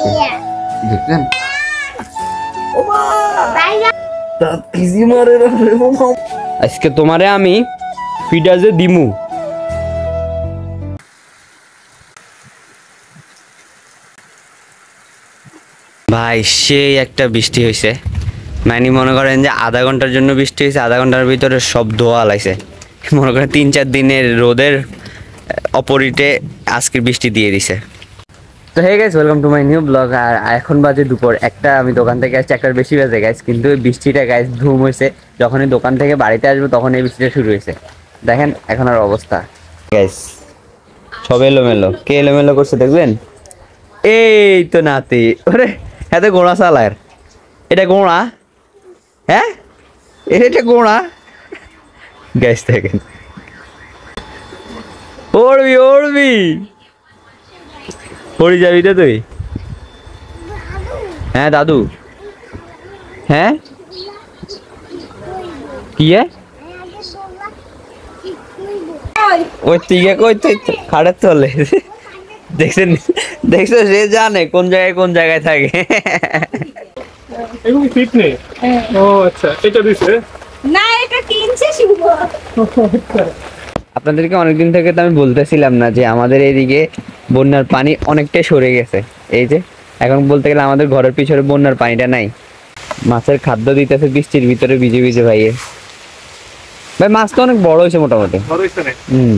হয়েছে দেখলেন আজকে তোমারে আমি ফিডাজে দিমু ভাই সেই একটা বৃষ্টি হয়েছে মানে মনে করেন যে আধা ঘন্টার জন্য বৃষ্টি হয়েছে আধা ঘন্টার ভিতরে সব ধোয়া লাইছে মনে করেন 3-4 দিনের রোদের অপরিটে আজকের বৃষ্টি দিয়ে দিছে তো hey guys welcome to my new blog আর এখন বাজে দুপুর একটা আমি দোকান থেকে আসছি একটার বেশি বাজে গাইস কিন্তু এই বৃষ্টিটা গাইস ধুম হয়েছে যখনই দোকান থেকে বাড়িতে আসবো তখন এই বৃষ্টিটা শুরু হয়েছে দেখেন এখন আর অবস্থা গাইস সব এলোমেলো কে এলোমেলো করছে দেখবেন এই তো নাতি ওরে এত ঘোড়া চালার এটা ঘোড়া হ্যাঁ এটা ঘোড়া গাইস দেখেন ওড়বি ওড়বি পড়ে যাবি তো তুই হ্যাঁ দাদু হ্যাঁ কি ওই তিকে কই তুই খাড়ার চলে দেখছেন দেখছো সে জানে কোন জায়গায় থাকে এগুলো ঠিক নেই ও আচ্ছা এটা দিছে না এটা কিনছে শুভ আপনাদেরকে অনেকদিন থেকে তো আমি বলতেছিলাম না যে আমাদের এইদিকে বন্যার পানি অনেকটাই সরে গেছে এই যে এখন বলতে গেলে আমাদের ঘরের পিছনে বন্যার পানিটা নাই মাছের খাদ্য দিতেছে বৃষ্টির ভিতরে ভিজে ভিজে ভাইয়ে ভাই মাছ তো অনেক বড় হয়েছে মোটামুটি বড় হইছে না হুম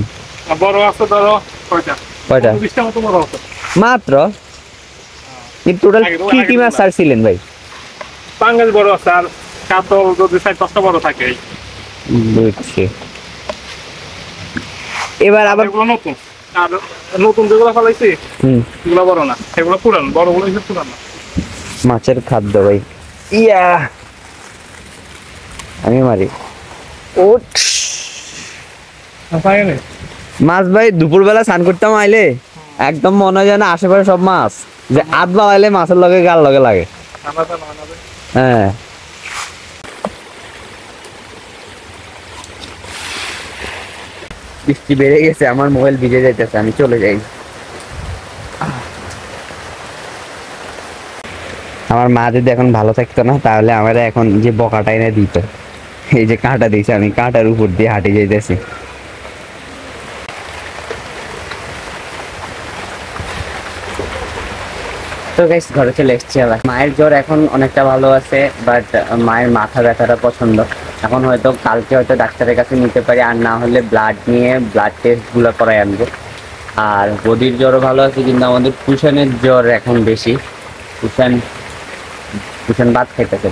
বড় আছে ধরো কয়টা কয়টা 20টা মতো বড় আছে মাত্র কিন্তু টোটাল কি মাছ ছাড়ছিলেন ভাই পাঙ্গাস বড় আছে আর কাতল যদি 4-5টা বড় থাকে বুঝছি এবার আবার এগুলো নতুন আর নতুন যেগুলো ফলাইছি এগুলো বড় না এগুলো পুরান বড়গুলো হচ্ছে পুরান না মাছের খাদ্য ভাই ইয়া আমি মারি ওট মাছ ভাই দুপুরবেলা স্নান করতাম আইলে একদম মনে হয় যেন আশেপাশে সব মাছ যে আধ বাড়াইলে মাছের লগে গাল লগে লাগে হ্যাঁ বৃষ্টি বেড়ে গেছে আমার মোবাইল ভিজে যাইতেছে আমি চলে যাই আমার মা যদি এখন ভালো থাকতো না তাহলে আমার এখন যে বকাটা এনে দিত এই যে কাঁটা দিয়েছে আমি কাঁটার উপর দিয়ে হাঁটে যাইতেছি তো গাইস ঘরে চলে এসেছি আবার মায়ের জ্বর এখন অনেকটা ভালো আছে বাট মায়ের মাথা ব্যথাটা পছন্দ এখন হয়তো কালকে হয়তো ডাক্তারের কাছে নিতে পারি আর না হলে ব্লাড নিয়ে ব্লাড টেস্টগুলো করাই আনবো আর বদির জ্বরও ভালো আছে কিন্তু আমাদের কুশানের জ্বর এখন বেশি কুশান ভাত খাইতেছে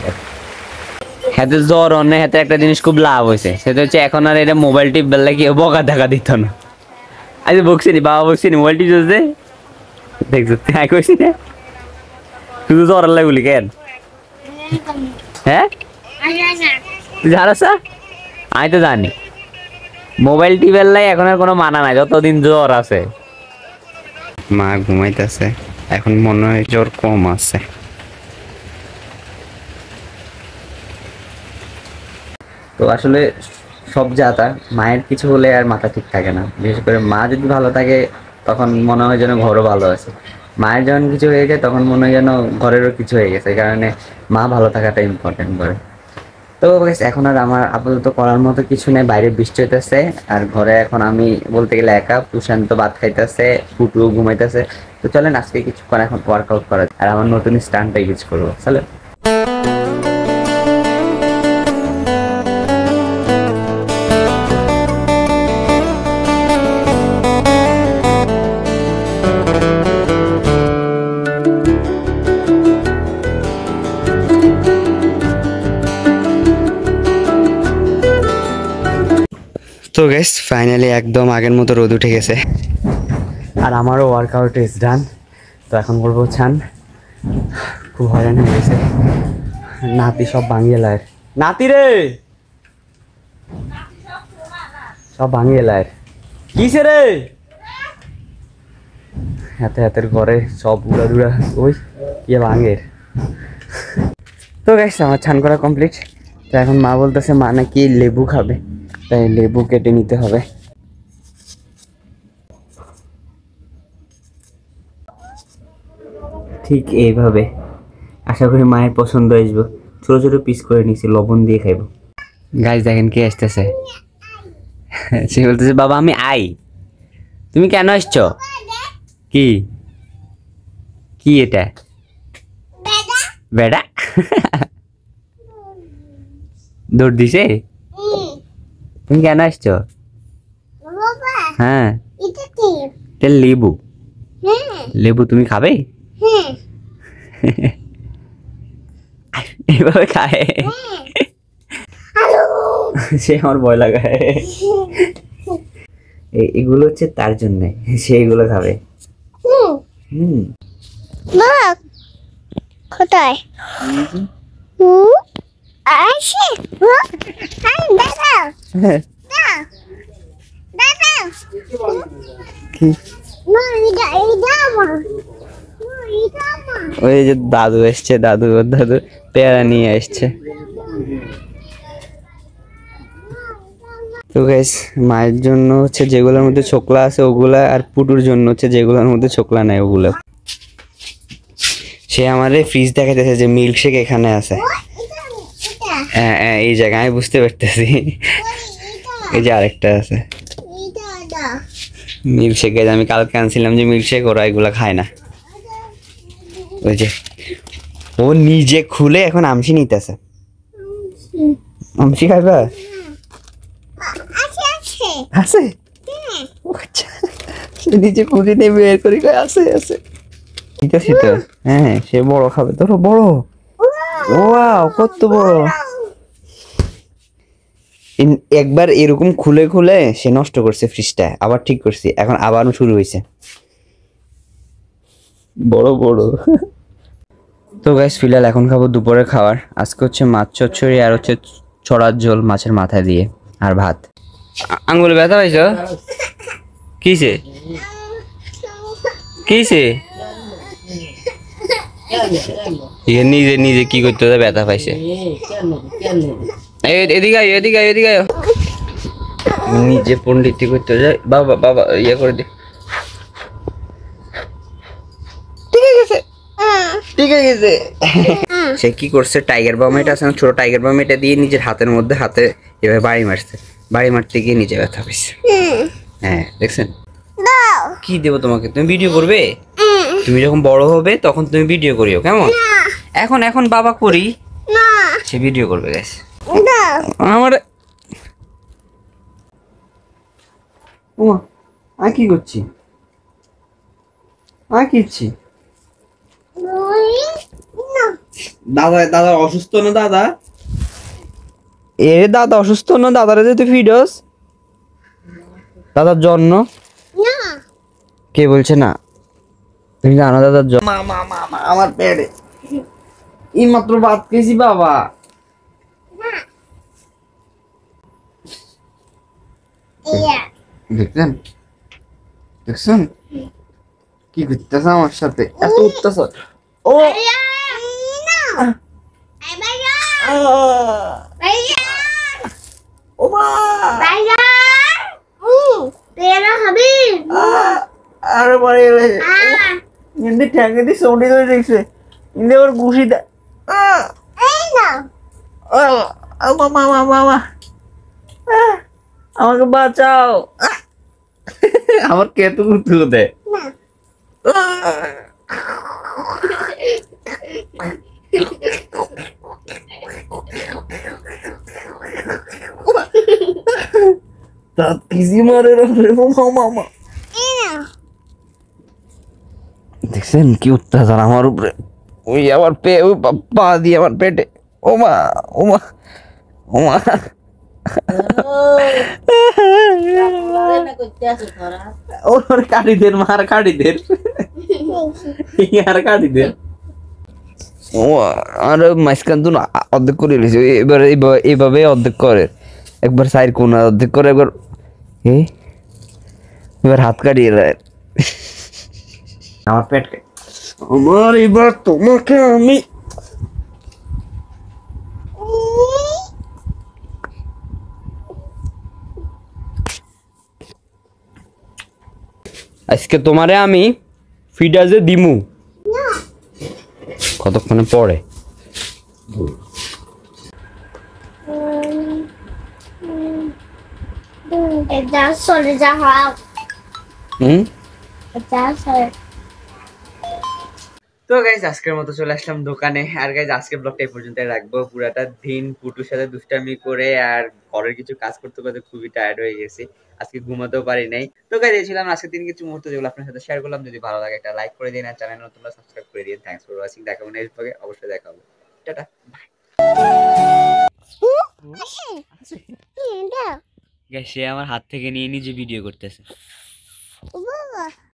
হাতে জ্বর অন্য হাতে একটা জিনিস খুব লাভ হয়েছে সেটা হচ্ছে এখন আর এটা মোবাইল টিপ বেললে কি বকা দেখা দিত না আজ বকছিনি বাবা বকছিনি মোবাইল টিপ চলছে দেখছো তাই কইছি না শুধু জ্বর লাগলি কেন হ্যাঁ তুই জানাস আমি তো জানি মোবাইল টিপের লাই এখন আর কোনো মানা নাই যতদিন জ্বর আছে মা ঘুমাইতেছে এখন মনে হয় জ্বর কম আছে তো আসলে সব জাতা মায়ের কিছু হলে আর মাথা ঠিক থাকে না বিশেষ করে মা যদি ভালো থাকে তখন মনে হয় যেন ঘরও ভালো আছে মায়ের যখন কিছু হয়ে যায় তখন মনে হয় যেন ঘরেরও কিছু হয়ে গেছে এই কারণে মা ভালো থাকাটা ইম্পর্টেন্ট করে তো এখন আর আমার আপাতত করার মতো কিছু নেই বাইরে বৃষ্টি হইতেছে আর ঘরে এখন আমি বলতে গেলে একা প্রশান্ত ভাত খাইতেছে ফুটু ঘুমাইতেছে তো চলেন আজকে কিছুক্ষণ এখন ওয়ার্কআউট করা আর আমার নতুন স্টান্টটা ইউজ করবো চলেন তো গাইস ফাইনালি একদম আগের মতো রোদ উঠে গেছে আর আমারও ওয়ার্কআউট ইজ ডান তো এখন করবো ছান খুব হয়রান হয়ে গেছে নাতি সব ভাঙিয়ে লায় নাতি রে সব ভাঙিয়ে লায় কিসে রে হাতে হাতের ঘরে সব উড়া দুড়া ওই ইয়ে ভাঙের তো গাইস আমার ছান করা কমপ্লিট তো এখন মা বলতেছে মা নাকি লেবু খাবে তাই লেবু কেটে নিতে হবে ঠিক এইভাবে আশা করি মায়ের পছন্দ আসবে। ছোট ছোট পিস করে নিছি, লবণ দিয়ে খাইব। গাইস দেখেন কে আসতেছে। সে বলতেছে বাবা আমি আই, তুমি কেন আসছো? কি কি এটা? বেড়া দৌড় দিছে। তুমি কেন আসছো? হ্যাঁ এটা লেবু। লেবু তুমি খাবে? এইভাবে খায়। সে আমার ভয় লাগায়। এগুলো হচ্ছে তার জন্য, সে এগুলো খাবে। কোথায় আসে দাদা দাদা কি ওই যে দাদু এসছে, দাদু ওর দাদু পেয়ারা নিয়ে এসছে। তো গাইস মায়ের জন্য হচ্ছে যেগুলোর মধ্যে ছোকলা আছে ওগুলা, আর পুটুর জন্য হচ্ছে যেগুলোর মধ্যে ছোকলা নাই ওগুলো। সে আমারে ফ্রিজ দেখাইতেছে যে মিল্কশেক এখানে আছে। হ্যাঁ হ্যাঁ এই জায়গায় আমি বুঝতে পারতেছি। এই যে আরেকটা আছে মিল্কশেক। আমি কালকে আনছিলাম যে মিল্কশেক, ওরা এগুলা খায় না। ওই যে ও নিজে খুলে এখন আমসি নিতেছে। আমসি খাইবা? আছে আচ্ছা, সে নিজে খুঁজে নিয়ে বের করে আছে আছে। ঠিক আছে তো, হ্যাঁ সে বড় খাবে। ধরো বড়, ওয়াও কত বড়। একবার এরকম খুলে খুলে সে নষ্ট করছে ফ্রিজটা, আবার ঠিক করছি, এখন আবার শুরু হয়েছে বড় বড়। তো গাইস ফিলহাল এখন খাবো দুপুরের খাবার। আজকে হচ্ছে মাছ চচ্চড়ি আর হচ্ছে ছড়ার ঝোল মাছের মাথা দিয়ে আর ভাত। আঙ্গুলে ব্যথা পাইছো? কিসে কিসে? নিজে নিজে কি করতে ব্যথা পাইছে? এদিকে আয় এদিকে আয় এদিকে আয়। নিজে পণ্ডিতি করতে যায়। বাবা বাবা ইয়ে করে দে। ঠিক আছে। সে কি করছে, টাইগার বাম এটা আছে না, ছোট টাইগার বাম এটা দিয়ে নিজের হাতের মধ্যে হাতে এভাবে বাড়ি মারছে। বাড়ি মারতে গিয়ে নিজে ব্যথা পাইছে। হ্যাঁ দেখছেন? কি দেবো তোমাকে? তুমি ভিডিও করবে? তুমি যখন বড় হবে তখন তুমি ভিডিও করিও কেমন? এখন এখন বাবা করি, সে ভিডিও করবে গাইস। আমার আমি কি করছি? আমি কি করছি? দাদা দাদা অসুস্থ না দাদা? এ দাদা অসুস্থ না? দাদারে যে তুই ফিডস দাদার জন্য? কে বলছে না? তুমি জানো দাদার জন্য? আমার পেটে এই মাত্র ভাত খেয়েছি বাবা। দেখছেন দেখছেন কি করতেছে আমার সাথে? এত অত্যাচার। ও আরে বাড়ি ইন্দি ঠ্যাঙ্গে দিয়ে সৌটি ধরে দেখছে, ইন্দি আবার ঘুষি দেয়। মামা মামা আমাকে বাঁচাও। আমার কেতু তুলে দেয়। দাঁত কিসি মারে মামা। দেখছেন কি অত্যাচার আমার উপরে? ওই আবার ওই পা দিয়ে আমার পেটে। ওমা ওমা ওমা ওর কাটিদের মার কাটিদের আর কাটিদের। ও আর মাঝখান তো অর্ধেক করে নিয়েছে। এবার এইভাবে অর্ধেক করে, একবার সাইড কোন অর্ধেক করে, একবার এবার হাত কাটিয়ে দেয় আমার পেটকে। আমার এবার তোমাকে আমি আজকে তোমারে আমি ফিডাজে দিমু। কতক্ষণে পড়ে? এটা চলে যাওয়া হুম। এটা চলে তো গাইজ আজকের মতো চলে আসলাম দোকানে। আর গাইজ আজকের ব্লগটা এই পর্যন্ত রাখবো। পুরাটা দিন পুটুর সাথে দুষ্টামি করে আর ঘরের কিছু কাজ করতে করতে খুবই টায়ার্ড হয়ে গেছি। আজকে ঘুমাতেও পারি নাই। তো গাইজ এই ছিলাম আজকের দিন কিছু মুহূর্ত যেগুলো আপনার সাথে শেয়ার করলাম। যদি ভালো লাগে একটা লাইক করে দিন আর চ্যানেল নতুন সাবস্ক্রাইব করে দিন। Thanks for watching. দেখাবো নেক্সট ব্লগে, অবশ্যই দেখাবো। টাটা। আসে এটা সে আমার হাত থেকে নিয়ে নিজে ভিডিও করতেছে। বাবা